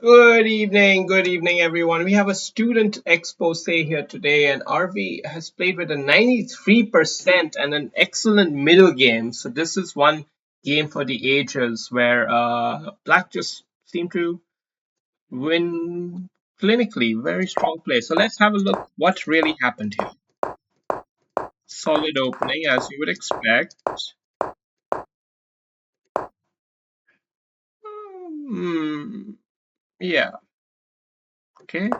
Good evening, everyone. We have a student expose here today, and RV has played with a 93% and an excellent middle game. So this is one game for the ages where Black just seemed to win clinically. Very strong play. So let's have a look what really happened here. Solid opening, as you would expect. Hmm. Yeah. Okay.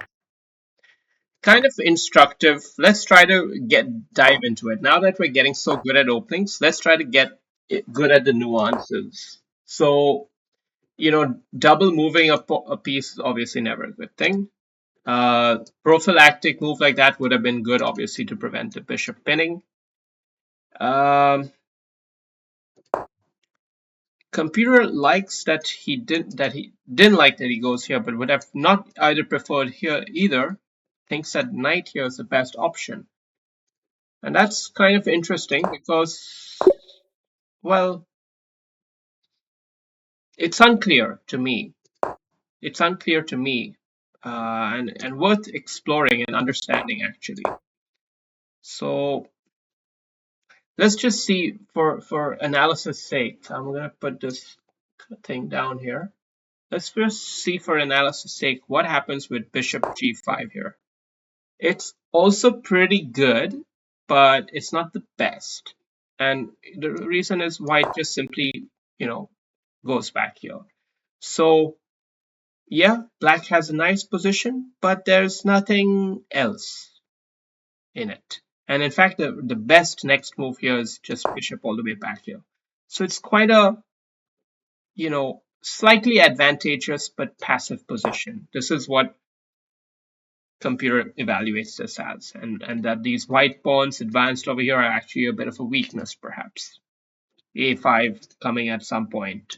Kind of instructive. Let's try to get dive into it. Now that we're getting so good at openings, let's try to get good at the nuances. So, double moving a piece is obviously never a good thing. Prophylactic move like that would have been good, obviously, to prevent the bishop pinning. Um, Computer likes that he didn't like that he goes here, but would have not either preferred here either. Thinks that knight here is the best option. And that's kind of interesting because, well, it's unclear to me. It's unclear to me, and worth exploring and understanding actually. So let's just see for analysis sake. I'm gonna put this thing down here. Let's first see for analysis sake what happens with bishop g5 here. It's also pretty good, but it's not the best. And the reason is white just simply, you know, goes back here. So yeah, black has a nice position, but there's nothing else in it. And in fact, the best next move here is just bishop all the way back here. So it's quite a, slightly advantageous but passive position. This is what computer evaluates this as, and that these white pawns advanced over here are actually a bit of a weakness, perhaps. A5 coming at some point.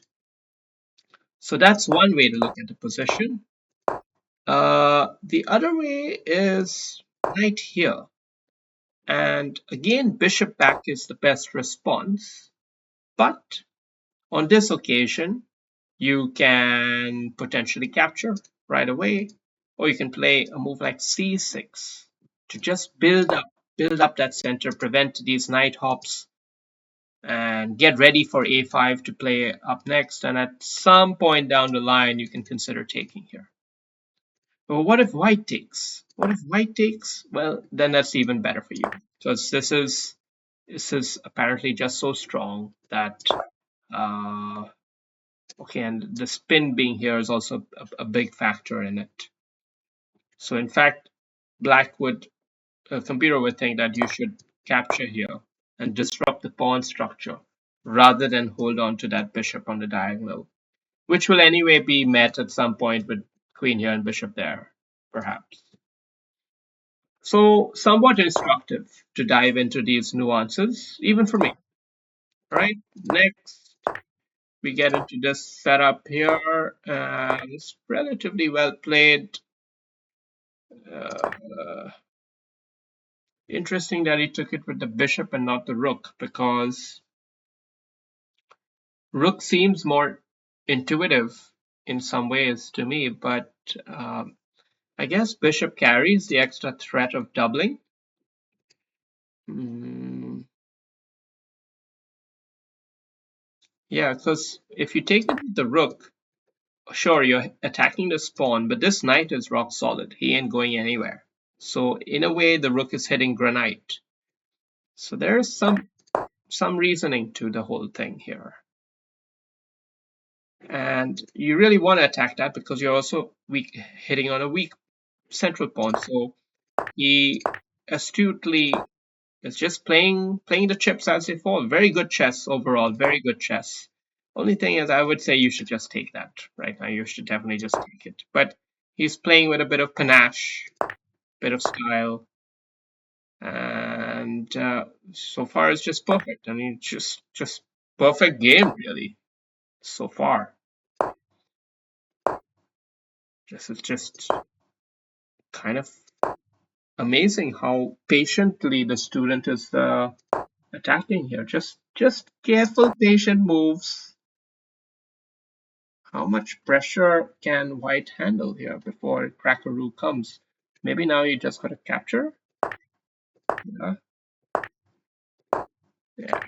So that's one way to look at the position. The other way is right here. And again, bishop back is the best response. But on this occasion, you can potentially capture right away, or you can play a move like c6 to just build up that center, prevent these knight hops, and get ready for a5 to play up next. And at some point down the line, you can consider taking here. But what if white takes? What if white takes? Well, then that's even better for you. Because this is apparently just so strong that uh, okay, and the spin being here is also a big factor in it. So in fact, black would computer would think that you should capture here and disrupt the pawn structure rather than hold on to that bishop on the diagonal, which will anyway be met at some point with queen here and bishop there, perhaps. So somewhat instructive to dive into these nuances, even for me. Right? Next, we get into this setup here. It's relatively well played. Uh, Interesting that he took it with the bishop and not the rook, because rook seems more intuitive in some ways to me, but I guess bishop carries the extra threat of doubling. Mm, yeah, because if you take it with the rook, sure, you're attacking the pawn, but this knight is rock solid. He ain't going anywhere. So in a way, the rook is hitting granite. So there's some reasoning to the whole thing here. And you really want to attack that because you're also hitting on a weak central pawn. So he astutely is just playing the chips as they fall. Very good chess overall. Very good chess. Only thing is, I would say you should just take that right now. You should definitely just take it. But he's playing with a bit of panache, bit of style, and so far it's just perfect. I mean, just perfect game really so far. This is just kind of amazing how patiently the student is attacking here. Just careful, patient moves. How much pressure can White handle here before Crackaroo comes? Maybe now you just got to capture. Yeah, yeah,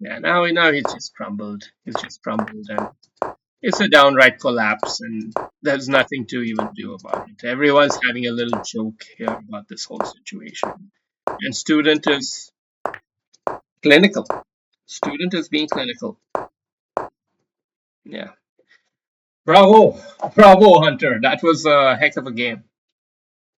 yeah. Now he's just crumbled. He's just crumbled, and it's a downright collapse, and there's nothing to even do about it. Everyone's having a little joke here about this whole situation, and student is clinical. Student is being clinical. Yeah. Bravo, bravo, Hunter. That was a heck of a game.